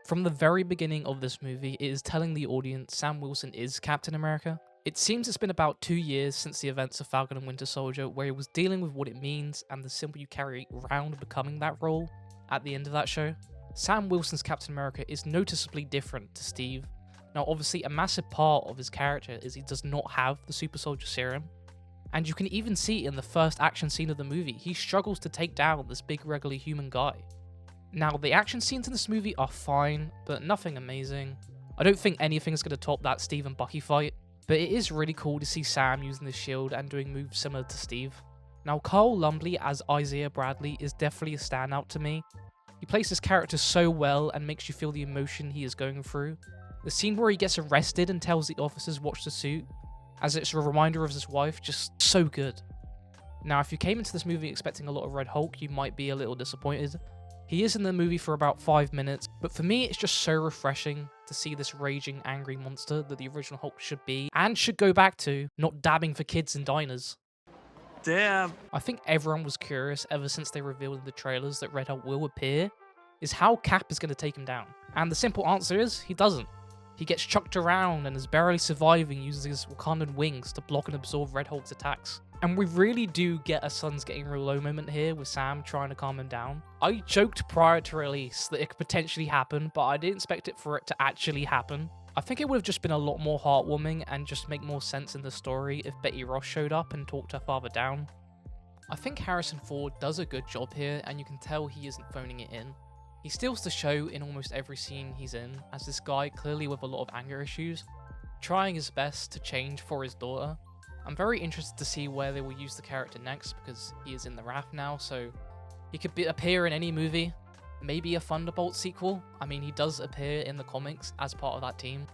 From the very beginning of this movie, it is telling the audience Sam Wilson is Captain America. It seems it's been about 2 years since the events of Falcon and Winter Soldier, where he was dealing with what it means and the symbol you carry around becoming that role at the end of that show. Sam Wilson's Captain America is noticeably different to Steve. Now obviously a massive part of his character is he does not have the super soldier serum, and you can even see in the first action scene of the movie, he struggles to take down this big regular human guy. Now the action scenes in this movie are fine, but nothing amazing. I don't think anything's going to top that Steve and Bucky fight, but it is really cool to see Sam using the shield and doing moves similar to Steve. Now Carl Lumbly as Isaiah Bradley is definitely a standout to me. He plays his character so well and makes you feel the emotion he is going through. The scene where he gets arrested and tells the officers watch the suit, as it's a reminder of his wife, just so good. Now if you came into this movie expecting a lot of Red Hulk, you might be a little disappointed. He is in the movie for about 5 minutes, but for me it's just so refreshing to see this raging, angry monster that the original Hulk should be, and should go back to, not dabbing for kids in diners. Damn. I think everyone was curious ever since they revealed in the trailers that Red Hulk will appear, is how Cap is going to take him down. And the simple answer is, he doesn't. He gets chucked around and is barely surviving using his Wakandan wings to block and absorb Red Hulk's attacks. And we really do get a sun's getting real low moment here with Sam trying to calm him down. I joked prior to release that it could potentially happen, but I didn't expect it for it to actually happen. I think it would have just been a lot more heartwarming and just make more sense in the story if Betty Ross showed up and talked her father down. I think Harrison Ford does a good job here, and you can tell he isn't phoning it in. He steals the show in almost every scene he's in, as this guy clearly with a lot of anger issues, trying his best to change for his daughter. I'm very interested to see where they will use the character next, because he is in the Wrath now, so he could appear in any movie. Maybe a Thunderbolt sequel. I mean, he does appear in the comics as part of that team.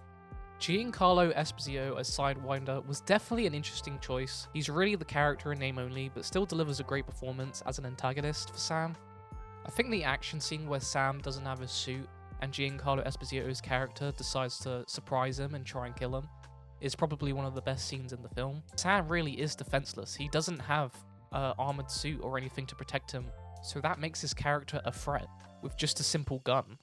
Giancarlo Esposito as Sidewinder was definitely an interesting choice. He's really the character in name only, but still delivers a great performance as an antagonist for Sam. I think the action scene where Sam doesn't have his suit and Giancarlo Esposito's character decides to surprise him and try and kill him is probably one of the best scenes in the film. Sam really is defenseless. He doesn't have an armored suit or anything to protect him, so that makes his character a threat with just a simple gun.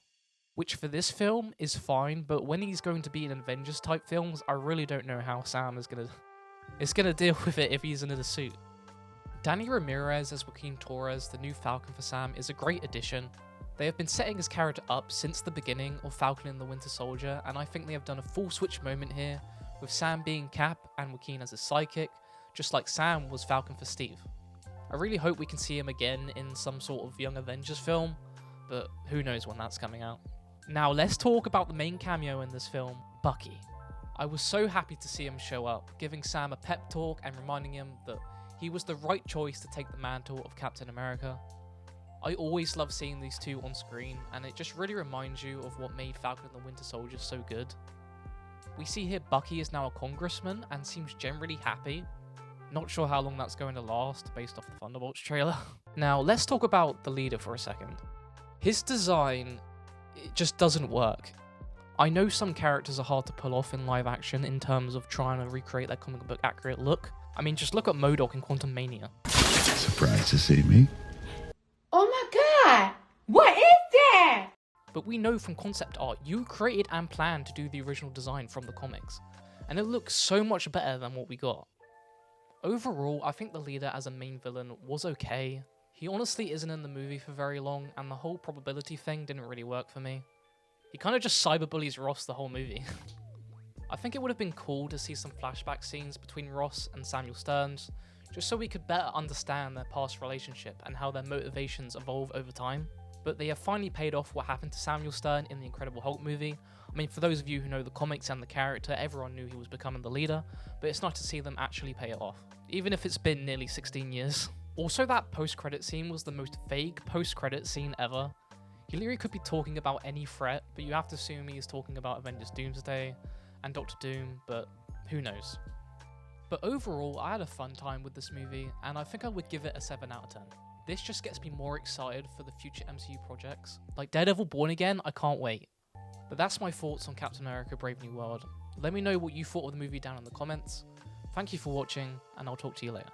Which for this film is fine, but when he's going to be in Avengers type films, I really don't know how Sam is gonna deal with it if he's in a suit. Danny Ramirez as Joaquin Torres, the new Falcon for Sam, is a great addition. They have been setting his character up since the beginning of Falcon and the Winter Soldier, and I think they have done a full switch moment here, with Sam being Cap and Joaquin as his sidekick, just like Sam was Falcon for Steve. I really hope we can see him again in some sort of Young Avengers film, but who knows when that's coming out. Now let's talk about the main cameo in this film, Bucky. I was so happy to see him show up, giving Sam a pep talk and reminding him that he was the right choice to take the mantle of Captain America. I always love seeing these two on screen, and it just really reminds you of what made Falcon and the Winter Soldier so good. We see here Bucky is now a congressman and seems generally happy. Not sure how long that's going to last based off the Thunderbolts trailer. Now let's talk about the leader for a second. His design, it just doesn't work. I know some characters are hard to pull off in live action in terms of trying to recreate their comic book accurate look. I mean, just look at MODOK in Quantum Mania. Surprised to see me? Oh my god! What is that? But we know from concept art, you created and planned to do the original design from the comics, and it looks so much better than what we got. Overall, I think the leader as a main villain was okay. He honestly isn't in the movie for very long, and the whole probability thing didn't really work for me. He kind of just cyberbullies Ross the whole movie. I think it would have been cool to see some flashback scenes between Ross and Samuel Stearns, just so we could better understand their past relationship and how their motivations evolve over time. But they have finally paid off what happened to Samuel Stern in the Incredible Hulk movie. I mean, for those of you who know the comics and the character, everyone knew he was becoming the leader, but it's nice to see them actually pay it off, even if it's been nearly 16 years. Also, that post-credit scene was the most vague post-credit scene ever. He literally could be talking about any threat, but you have to assume he is talking about Avengers Doomsday and Doctor Doom, but who knows. But overall, I had a fun time with this movie, and I think I would give it a 7 out of 10. This just gets me more excited for the future MCU projects. Like Daredevil Born Again, I can't wait. But that's my thoughts on Captain America Brave New World. Let me know what you thought of the movie down in the comments. Thank you for watching, and I'll talk to you later.